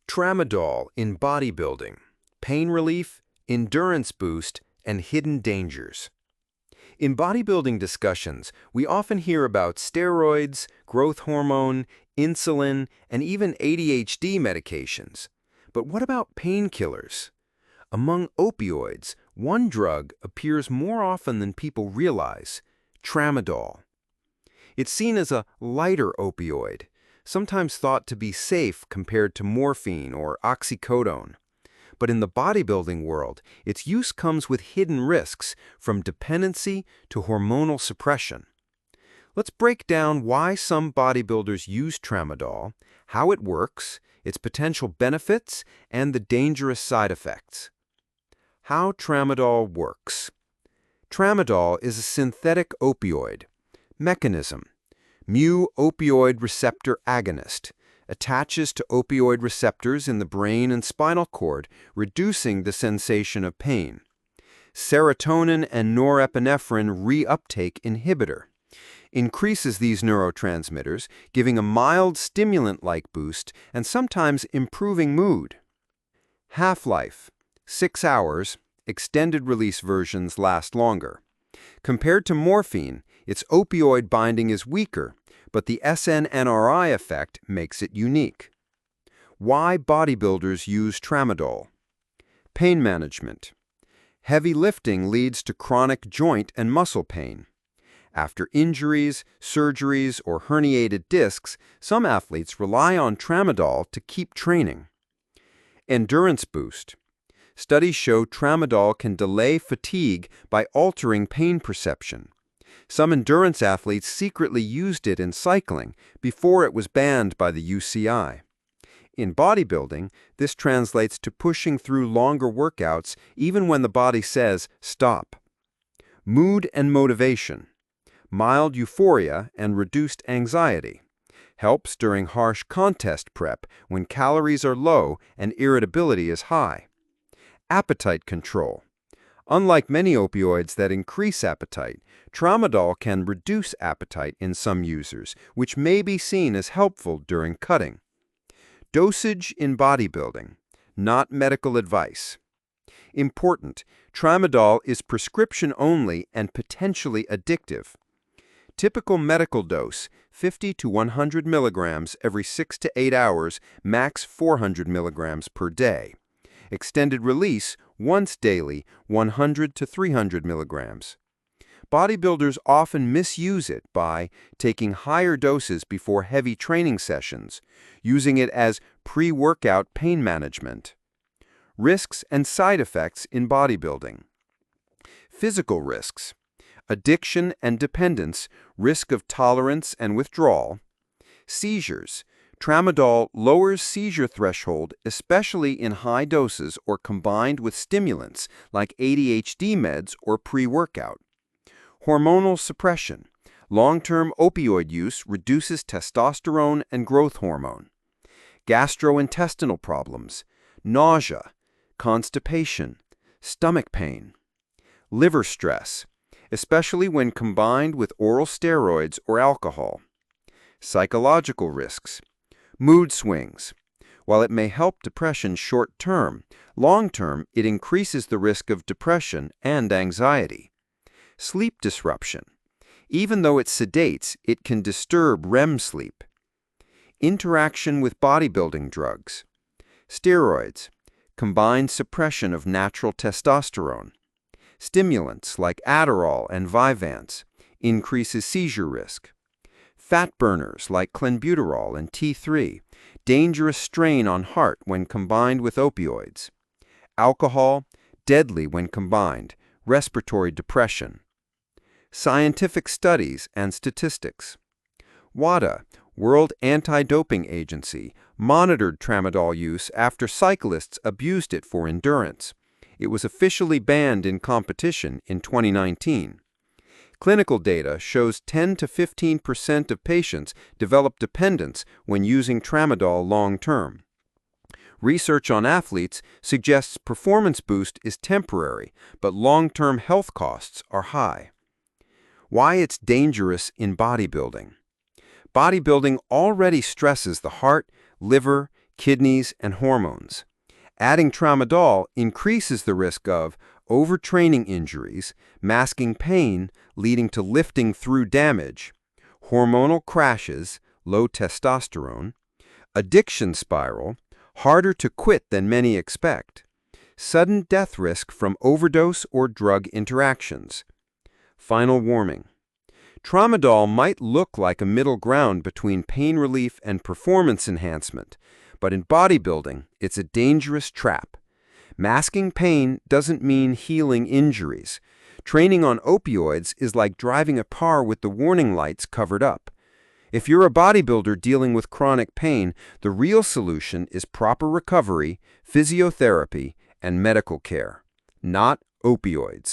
Tramadol in bodybuilding, pain relief, endurance boost, and hidden dangers. In bodybuilding discussions, we often hear about steroids, growth hormone, insulin, and even ADHD medications. But what about painkillers? Among opioids, one drug appears more often than people realize: tramadol. It's seen as a lighter opioid, sometimes thought to be safe compared to morphine or oxycodone. But in the bodybuilding world, its use comes with hidden risks, from dependency to hormonal suppression. Let's break down why some bodybuilders use tramadol, how it works, its potential benefits, and the dangerous side effects. How tramadol works. Tramadol is a synthetic opioid. Mechanism: mu-opioid receptor agonist. Attaches to opioid receptors in the brain and spinal cord, reducing the sensation of pain. Serotonin and norepinephrine reuptake inhibitor. Increases these neurotransmitters, giving a mild stimulant-like boost and sometimes improving mood. Half-life: 6 hours. Extended-release versions last longer. Compared to morphine, its opioid binding is weaker, but the SNRI effect makes it unique. Why bodybuilders use tramadol? Pain management. Heavy lifting leads to chronic joint and muscle pain. After injuries, surgeries, or herniated discs, some athletes rely on tramadol to keep training. Endurance boost. Studies show tramadol can delay fatigue by altering pain perception. Some endurance athletes secretly used it in cycling before it was banned by the UCI. In bodybuilding, this translates to pushing through longer workouts even when the body says stop. Mood and motivation. Mild euphoria and reduced anxiety. Helps during harsh contest prep when calories are low and irritability is high. Appetite control. Unlike many opioids that increase appetite, tramadol can reduce appetite in some users, which may be seen as helpful during cutting. Dosage in bodybuilding, not medical advice. Important: tramadol is prescription only and potentially addictive. Typical medical dose: 50 to 100 milligrams every 6 to 8 hours, max 400 milligrams per day. Extended release, once daily, 100 to 300 milligrams. Bodybuilders often misuse it by taking higher doses before heavy training sessions, using it as pre-workout pain management. Risks and side effects in bodybuilding. Physical risks: addiction and dependence, risk of tolerance and withdrawal. Seizures: tramadol lowers seizure threshold, especially in high doses or combined with stimulants like ADHD meds or pre-workout. Hormonal suppression: long-term opioid use reduces testosterone and growth hormone. Gastrointestinal problems: nausea, constipation, stomach pain. Liver stress, especially when combined with oral steroids or alcohol. Psychological risks: mood swings. While it may help depression short-term, long-term it increases the risk of depression and anxiety. Sleep disruption: even though it sedates, it can disturb REM sleep. Interaction with bodybuilding drugs. Steroids: combined suppression of natural testosterone. Stimulants like Adderall and Vyvanse increases seizure risk. Fat burners like clenbuterol and T3, dangerous strain on heart when combined with opioids. Alcohol, deadly when combined, respiratory depression. Scientific studies and statistics. WADA, World Anti-Doping Agency, monitored tramadol use after cyclists abused it for endurance. It was officially banned in competition in 2019. Clinical data shows 10 to 15% of patients develop dependence when using tramadol long-term. Research on athletes suggests performance boost is temporary, but long-term health costs are high. Why it's dangerous in bodybuilding. Bodybuilding already stresses the heart, liver, kidneys, and hormones. Adding tramadol increases the risk of overtraining injuries, masking pain leading to lifting through damage, hormonal crashes, low testosterone, addiction spiral, harder to quit than many expect, sudden death risk from overdose or drug interactions. Final warning. Tramadol might look like a middle ground between pain relief and performance enhancement, but in bodybuilding, it's a dangerous trap. Masking pain doesn't mean healing injuries. Training on opioids is like driving a car with the warning lights covered up. If you're a bodybuilder dealing with chronic pain, the real solution is proper recovery, physiotherapy, and medical care, not opioids.